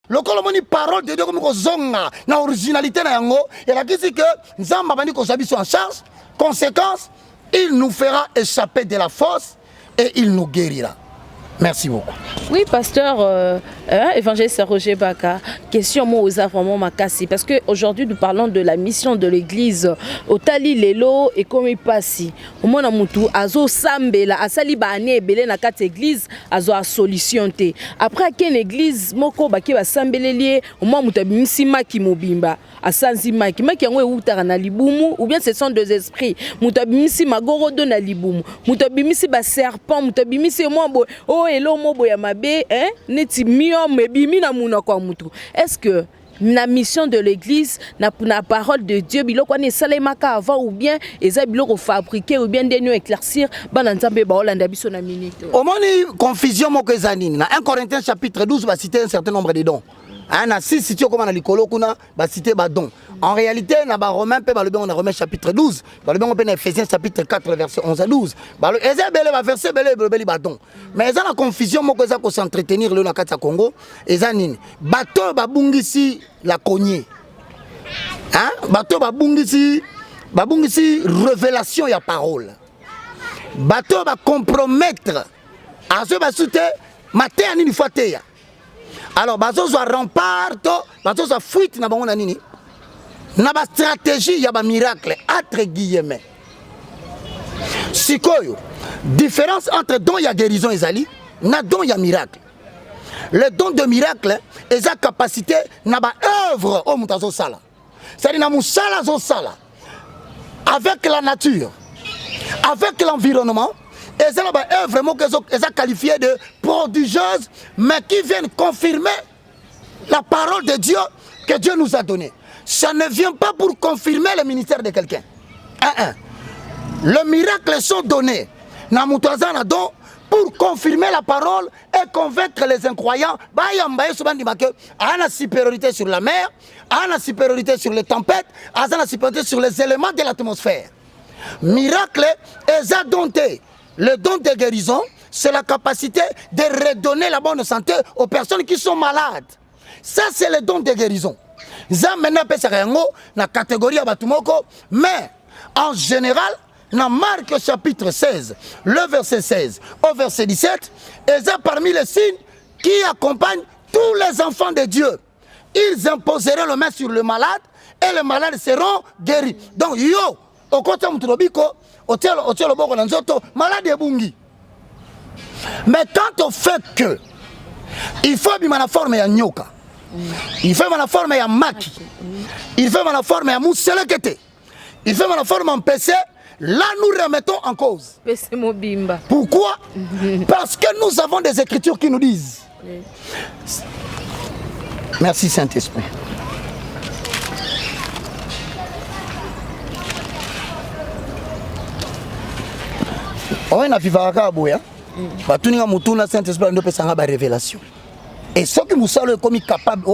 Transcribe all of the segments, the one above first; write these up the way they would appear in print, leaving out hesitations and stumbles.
Le colomoni parole de Dieu comme zonga na originalité na yango et la dit que nzamba bandi ko sabiso en charge. Conséquence, il nous fera échapper de la fosse et il nous guérira. Merci beaucoup. Oui, pasteur, évangéliste Roger Baka, question moi aux vraiment makasi parce que aujourd'hui nous parlons de la mission de l'église au Tali Lelo et comme il passe. Au moins mutu azo sambela asali ba ane belé na kat église azo a solution te. Après qu'une église moko baki ba sambelelié au moins mutu bimisi maki mobimba asanzi maki yango eutara na libumu ou bien ce sont deux esprits mutu bimisi magoro do na libumu mutu bimisi ba serpent mutu bimisi mo bo elo mobo ya mabe neti mio mebimi na muna kwa mutu. Est-ce que la mission de l'église na parole de Dieu biloko ne salemaka avant ou bien eza biloko fabriquer ou bien denyo éclaircir bana nzambe ba olanda biso na minute. Au moni confusion moko ezanini na 1 Corinthiens chapitre 12 va citer un certain nombre de dons. Na 6 cité comme na likolo kuna ba citer ba dons. En réalité na ba Romains pe ba le on a Romains chapitre 12, ba le on pe na Ephésiens chapitre 4 verset 11 à 12. Ba le ezebele ba verset belé ba dons. Mais eza na confusion moko eza ko s'entretenir le na kati ya Congo, eza nini? Bato ba bungisi la cogné. Bato ba bungisi révélation ya parole. Bato ba compromettre à ce ba soute maté ani fois ya. Alors bazo zo rempart, bazo zo fuite na bango na nini? Na ba stratégie ya ba miracle entre guillemets. Sikoyo, différence entre don ya guérison ezali na don ya miracle. Le don de miracle est sa capacité na ba œuvre au mutazo sala. C'est-à-dire na musala zo sala avec la nature, avec l'environnement. Et c'est là-bas vraiment que sont qualifiés de prodigieuses, mais qui viennent confirmer la parole de Dieu que Dieu nous a donnée. Ça ne vient pas pour confirmer le ministère de quelqu'un. Les miracles sont donnés pour confirmer la parole et convaincre les incroyants. À la supériorité sur la mer, à la supériorité sur les tempêtes, à la supériorité sur les éléments de l'atmosphère. Miracle est dompté. Le don de guérison, c'est la capacité de redonner la bonne santé aux personnes qui sont malades. Ça, c'est le don de guérison. Ça, maintenant, c'est la catégorie à Batumoko. Mais, en général, dans Marc chapitre 16, le verset 16 au verset 17, et ça parmi les signes qui accompagnent tous les enfants de Dieu. Ils imposeront le main sur le malade et les malades seront guéris. Donc, yo, au côté de Mutulobiko, malade et bungi. Mais quand on fait que il faut bien la forme ya nyoka, il faut la forme ya maki, il faut la forme ya mousselekete, il faut la forme en PC, là nous remettons en cause. Pourquoi? Parce que nous avons des écritures qui nous disent. Merci Saint-Esprit. On a vivre à Boya. Batuninga mutuna Saint-Esprit nous peut s'en révélation. Et ce que nous sommes comme capable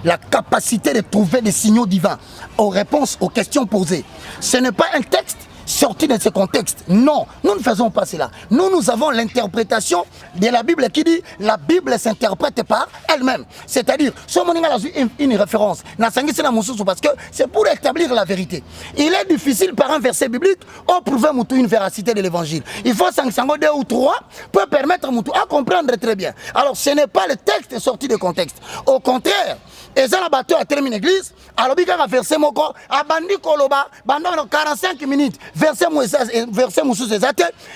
la capacité de trouver des signaux divins aux réponses aux questions posées. Ce n'est pas un texte sorti de ce contexte. Non, nous ne faisons pas cela. Nous avons l'interprétation de la Bible qui dit la Bible s'interprète par elle-même. C'est-à-dire, ce moment a une référence. Parce que c'est pour établir la vérité. Il est difficile par un verset biblique de prouver une véracité de l'évangile. Il faut 5 2 ou 3 pour permettre à comprendre très bien. Alors, ce n'est pas le texte sorti de contexte. Au contraire, et ça, la bateau a terminé l'église, alors il y a un verset moko, a bandi koloba, pendant 45 minutes, verset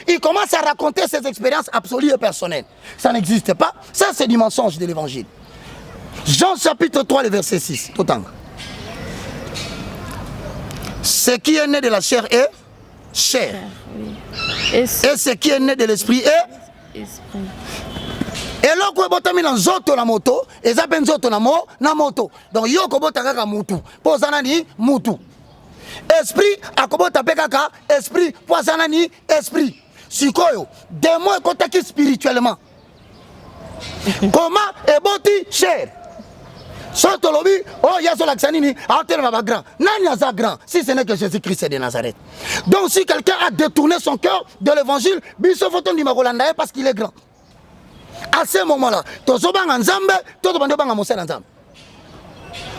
il commence à raconter ses expériences absolues et personnelles. Ça n'existe pas, ça c'est du mensonge de l'évangile. Jean chapitre 3, le verset 6, tout en. Ce qui est né de la chair est chair. Et ce qui est né de l'esprit est esprit. Et là, quand on a nzoto na moto, et ça ben nzoto na moto. Donc yo ko bota kaka mutu, pozana ni mutu. Esprit akobota pe kaka esprit, pozana ni esprit. Sikoyo, démon ekotaki spirituellement. Comment eboti chair? Soto lobi, oh yaso laksanini, aotele ma grand. Nani aza grand si ce n'est que Jésus-Christ de Nazareth. Donc si quelqu'un a détourné son cœur de l'évangile, biso foton di makolanda parce qu'il est grand. À ce moment-là, tozobanga nzambe, todo bande banga mosala nzambe.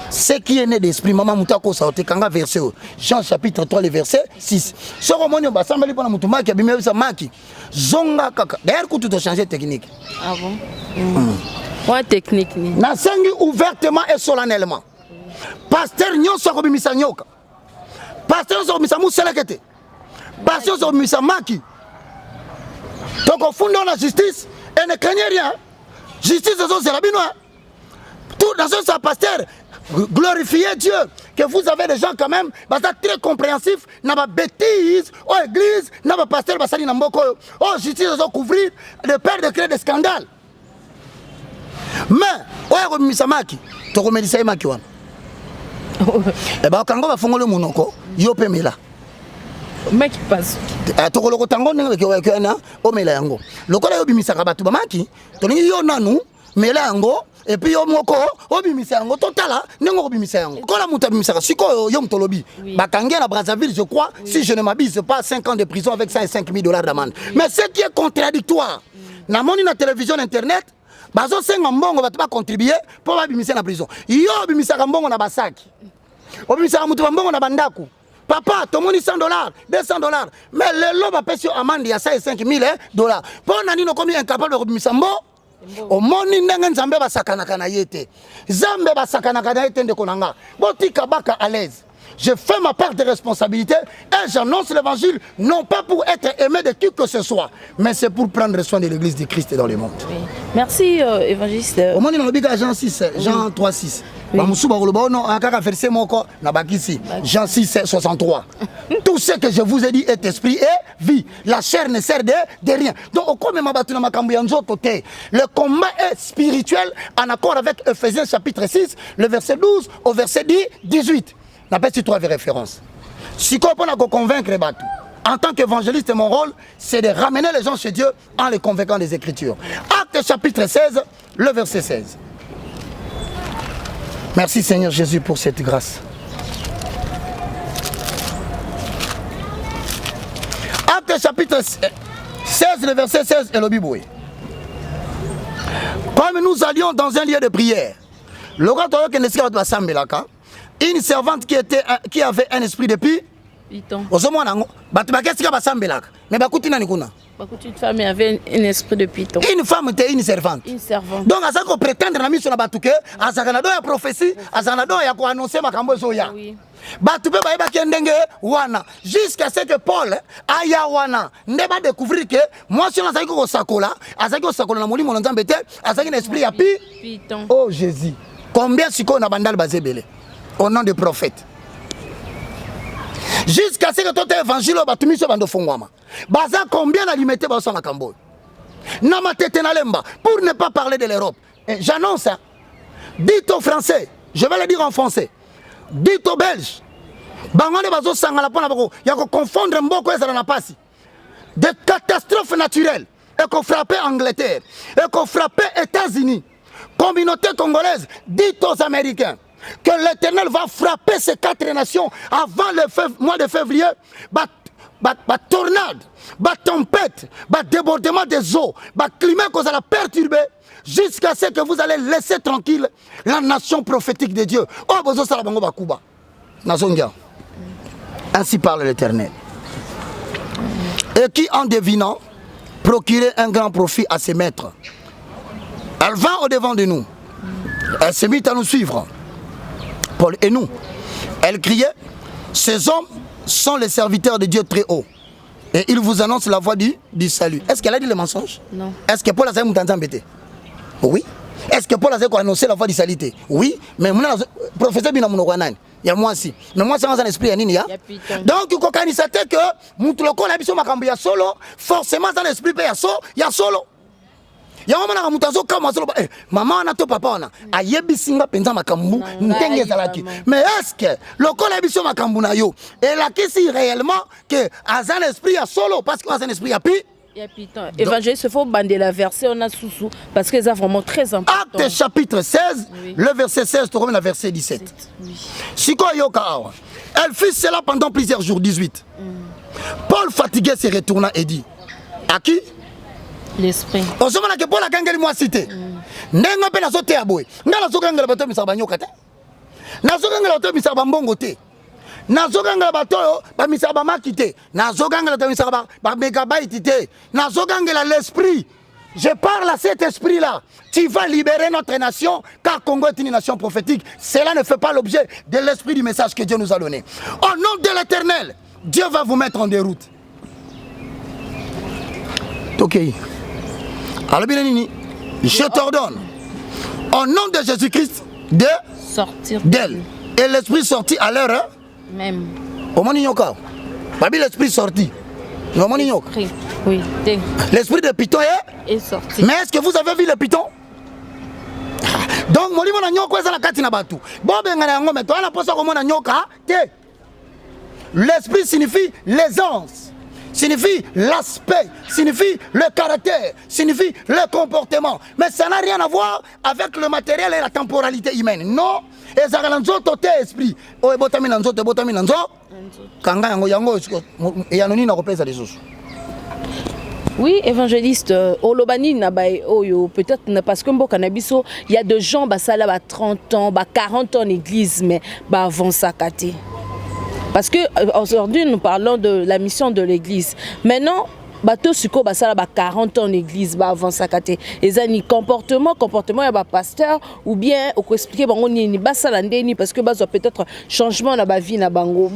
Ce qui est né d'esprit, maman Moutako Saote, Kanga verset, Jean chapitre 3, le verset 6. Ce roman, Bassambali pour la Moutoumaki, Abimé Maki, Zonga Kaka. D'ailleurs, tout a changé de technique. Ah bon? Quoi technique? Nasengi ouvertement et solennellement. Pasteur Nyon Sorobimisa Nyoka. Pasteur Sorobimisa Mousselekete. Pasteur Sorobimisa Maki. Donc, au fond de la justice, elle ne craignait rien. Justice, c'est la binoise. Tout dans ce pasteur. Glorifiez Dieu, que vous avez des gens quand même très compréhensifs, n'a pas bêtise, oh église, n'a pas pasteur, basali namboko, oh justice, ils ont couvrir, de peur de créer des scandales. Mais, oh Misamaki, tu remets ça Maki wan. Eh ben quand on va faire le monoko, yo pemela. Mec passe. Tu koloko tango n'engue que na, oh mela yango. Lokola yo bimisaka batu bamaki, toni yo nanu, mela yango. Et puis yo moko obimisa yango totala nengo obimisa yango kola muta bimisaka siko yo mtolobi bakangia na Brazzaville je crois si je ne m'abuse pas 5 ans de prison avec 105 000 $ d'amende mais ce qui est contradictoire na moni na télévision internet bazo senga mbongo batu ba contribuer pour babimisa na prison yo obimisaka mbongo na basaki obimisaka mutu mbongo na bandaku papa tomoni $100 $200 mais le loba pesi amende ya 105 000 $. Pour nani no komi incapable de obimisa mbongo au moni ndenge nzambe basakanaka na yete zambe basakanaka na yete ndeko nanga botika baka à l'aise. Je fais ma part de responsabilité et j'annonce l'évangile non pas pour être aimé de qui que ce soit mais c'est pour prendre soin de l'église de Christ dans le monde. Oui. Merci évangéliste. Au moni na bika Jean 6 Jean 3 6 bamusuba koloba no akaka verset moko na bakisi Jean 6 63. Tout ce que je vous ai dit est esprit et vie. La chair ne sert de rien. Donc, comme le combat est spirituel en accord avec Ephésiens chapitre 6, le verset 12 au verset 10, 18. N'a pas si tu avais référence. Si on a convaincre les bateaux. En tant qu'évangéliste, mon rôle, c'est de ramener les gens chez Dieu en les convainquant des Écritures. Acte chapitre 16, le verset 16. Merci Seigneur Jésus pour cette grâce. Acte chapitre 16, le verset 16 et le Bible. Comme nous allions dans un lieu de prière, une servante qui avait un esprit de pie, une femme avait un esprit de python. Une femme était une servante. Une servante. Donc, à quoi prétendre la mission à Batouke, à Zaganado, à prophétie, à Zaganado, à quoi annoncer ma cambozoya. Batoupe, jusqu'à ce que Paul aille à Wana, ne va découvrir que moi, si on a dit que Sakola, à Zagos Sakola, la Mouli, mon entendé, à Zagin esprit à python. Oh Jésus, combien si on a bandal basébélé au nom des prophètes. Jusqu'à ce que tout évangile batumi so bando fongwama. Baza combien d'alimenter baso na kambo. Nama tete na lemba pour ne pas parler de l'Europe. J'annonce ça. Dites aux Français, je vais le dire en français. Dites aux Belges. Bangone bazo sangala pona bako ya ko confondre mboko ezala na pasi. Des catastrophes naturelles et qu'on frappait Angleterre et qu'on frappait États-Unis. Communauté congolaise, dites aux Américains que l'Éternel va frapper ces 4 nations avant le mois de février. Tornade, tempête, débordement des eaux, climat qu'on va perturber jusqu'à ce que vous allez laisser tranquille la nation prophétique de Dieu. Oh, bozo salabango bakuba. Nazongia. Ainsi parle l'Éternel. Et qui, en devinant, procurait un grand profit à ses maîtres. Elle vint au devant de nous. Elle se mit à nous suivre. Paul et nous. Elle criait, ces hommes sont les serviteurs de Dieu très haut. Et ils vous annoncent la voie du salut. Est-ce qu'elle a dit le mensonge? Non. Est-ce que Paul a dit oui. Est-ce que Paul a annoncé la voie du salut? Oui. Mais mon professeur Binamunokwanan, il y a moi aussi. Mais moi, c'est un esprit à Nini. Donc, il faut que Moutuloko n'a pas solo. Forcément, dans l'esprit, il y a solo. Yamama mutazo kama solo maman na to papa na ayebisinga penza makambu ntenge zalaki mais est-ce que lokola biso makambu na yo et la question réellement que azan esprit a solo parce que azan esprit a pi évangile se faut bander la verset on a sous parce que c'est vraiment très important. Acte chapitre 16 le verset 16 tu remets le verset 17. Siko yoka awa elle fit cela pendant plusieurs jours 18. Paul fatigué se retourna et dit à qui? l'esprit. Ozomona ke pola kangeli moi cité. Ndenga pe nazo te aboy. Ngala zo kangela bato misaka banyoka te. Nazo kangela bato misaka bambongo te. Nazo kangela bato ba misaka ba makite. Nazo kangela bato misaka ba megabyte te. Nazo kangela l'esprit. Je parle à cet esprit-là. Tu vas libérer notre nation, car Congo est une nation prophétique. Cela ne fait pas l'objet de l'esprit du message que Dieu nous a donné. Au nom de l'Éternel, Dieu va vous mettre en déroute. Ok. Alors, je t'ordonne, au nom de Jésus-Christ, de sortir d'elle. Et l'esprit sorti à l'heure même. Au moment où l'esprit sorti. Oui, l'esprit de Python est sorti. Mais est-ce que vous avez vu le Python? Donc, l'esprit signifie l'aisance, signifie l'aspect, signifie le caractère, signifie le comportement. Mais ça n'a rien à voir avec le matériel et la temporalité humaine. Non. Et ça a esprit. Oui, évangéliste, Olobani peut-être parce que il y a des gens qui ont 30 ans, 40 ans en église, mais avant ça, parce que aujourd'hui nous parlons de la mission de l'église. Maintenant, bateau suko basala ba 40 ans en église ba avant ça katé ezani comportement ya ba pasteur ou bien au expliquer bango nini basala ndeni parce que bazo peut-être changement na ba vie na bango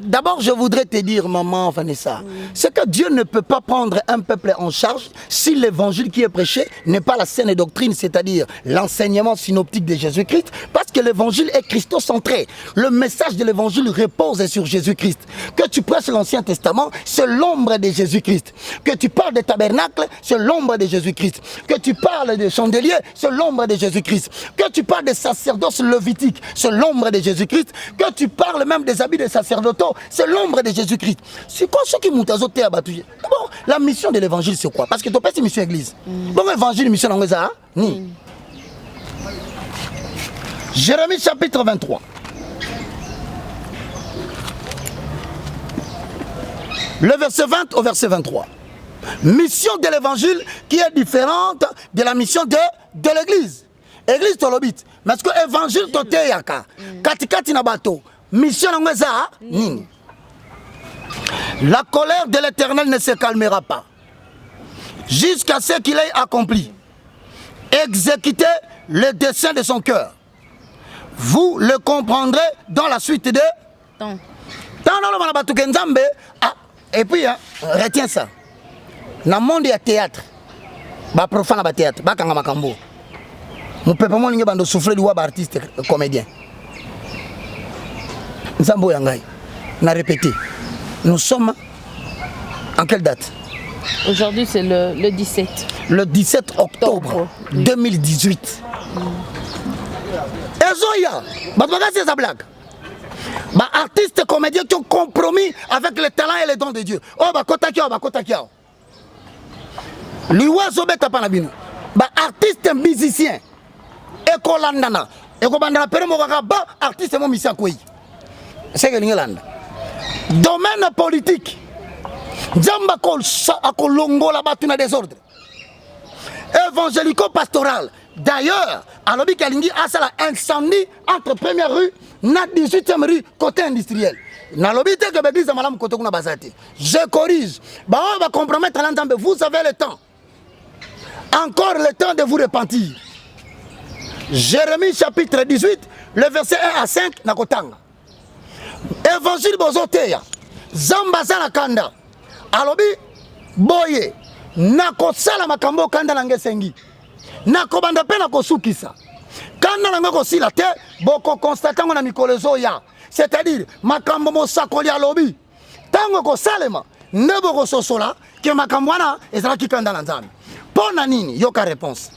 D'abord je voudrais te dire maman Vanessa, c'est que Dieu ne peut pas prendre un peuple en charge si l'évangile qui est prêché n'est pas la saine doctrine, c'est-à-dire l'enseignement synoptique de Jésus-Christ, parce que l'évangile est christocentré. Le message de l'évangile repose sur Jésus-Christ. Que tu prêches l'Ancien Testament, c'est l'ombre de Jésus-Christ. Que tu parles de tabernacle, c'est l'ombre de Jésus-Christ. Que tu parles de chandelier, c'est l'ombre de Jésus-Christ. Que tu parles de sacerdoce lévitique, c'est l'ombre de Jésus-Christ. Que tu parles même des habits des sacerdotaux, c'est l'ombre de Jésus-Christ. C'est quoi ce qui m'a azoté à battre? D'abord, la mission de l'évangile, c'est quoi? Parce que tu as une mission église. Bon, l'évangile, mission en Église, ni. Jérémie chapitre 23. Le verset 20 au verset 23. Mission de l'évangile qui est différente de la mission de l'église. Église tolobit. Mais ce que l'évangile tote yaka. Katikati na bato. Mission n'ongeza nini. La colère de l'Éternel ne se calmera pas. Jusqu'à ce qu'il ait accompli. Exécuter le dessein de son cœur. Vous le comprendrez dans la suite de... Et puis, retiens ça. Dans le monde du théâtre, les profane du théâtre, les gens qui mon peuple, moi, je souffler du artiste comédien. Nzambo Yangai, on a répété. Nous sommes en quelle date? Aujourd'hui, c'est le 17. Le 17 octobre 2018. Et Zoya, c'est sa blague. Bah, artistes comédiens qui ont compromis avec le talent et les dons de Dieu. Oh, bah, kotakiao. L'oiseau beta panabino. Bah, artistes musiciens. Eko landana. Eko bandana pere mo ba artiste mo misia koi. C'est que l'Ingland. Domaine politique. Jamba kolongo la batuna désordre. Évangélico-pastoral. D'ailleurs, à l'objet Kalingi a ça incendie entre première rue na 18e rue côté industriel. Na l'objet que l'église a madame côté kuna bazate. Je corrige. Bah on va compromettre l'entendre. Vous avez le temps. Encore le temps de vous repentir. Jérémie chapitre 18, le verset 1 à 5 na kotanga. Évangile bozoteya. Zambaza la kanda. À l'objet boye na kosala makambo kanda na ngesengi. Nakobanda pe na kosukisa. Kana nanga kosila te boko constatant na mikolezo ya. C'est-à-dire makambo mosakoli ya lobi. Tango kosalema nebo kososola ke makambo wana ezala kikanda na nzambe. Pona nini yoka réponse.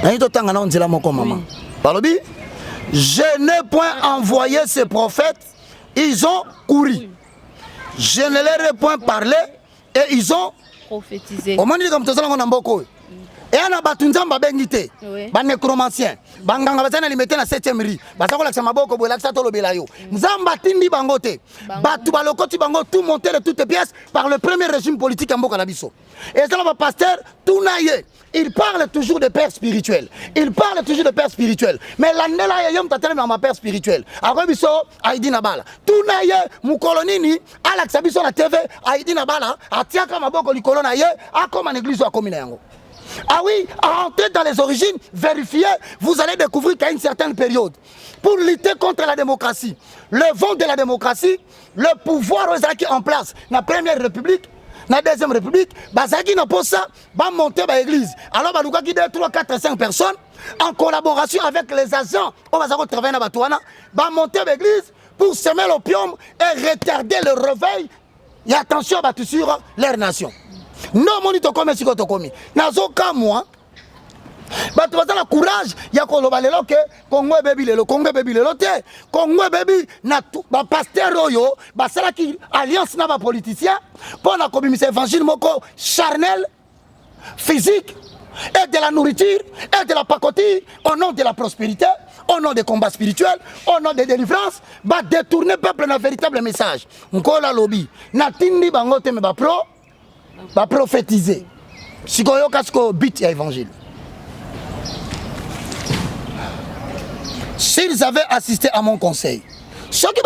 Na ito tanga na onzela moko mama. Balobi je n'ai point envoyé ces prophètes, ils ont couru. Je ne leur ai point parlé et ils ont prophétisé. Au moment où comme tozala ngona mboko. Et et ana batunzamba bengité Oui. ba nécromancien banganga bazana limité na 7e ri bazako la maboko bo laksa to lobela yo nzamba tindi bangote batu balokoti bango tout monter de toutes pièces par le premier régime politique en mboka na biso et ça va pasteur tout naie il parle toujours de père spirituel. Il parle toujours de père spirituel. Mais l'année là, il y a un père spirituel. Alors, biso Aïdi Nabala. Tout naie, mon colonini, Alex Abiso la TV, Aïdi Nabala, a tiaka maboko li colonaye, a comme en église ou à commune. Ah oui, à entrer dans les origines, vérifier, vous allez découvrir qu'à une certaine période, pour lutter contre la démocratie, le vent de la démocratie, le pouvoir qui est en place, la première république, la deuxième république, Bazaki n'a pas ça, va monter dans l'église. Alors, Balouka qui 2, 3, 4, 5 personnes, en collaboration avec les agents, on va travailler dans Batouana, va monter dans l'église pour semer l'opium et retarder le réveil. Et attention, battu sur leur nation. Non, mon itokomi, si kotokomi. Nazoka moi. Bato bazala courage ya koloba lelo ke Congo baby lelo te Congo baby na ba pasteur oyo basala ki alliance na ba politicien pour na komimisa évangile moko charnel physique et de la nourriture et de la pacotille au nom de la prospérité, au nom des combats spirituels, au nom des délivrances, va détourner peuple na véritable message. Nkola lobby na tindi bango te me ba prophétiser. Sikoyo kasko bit ya évangile. S'ils avaient assisté à mon conseil, ceux qui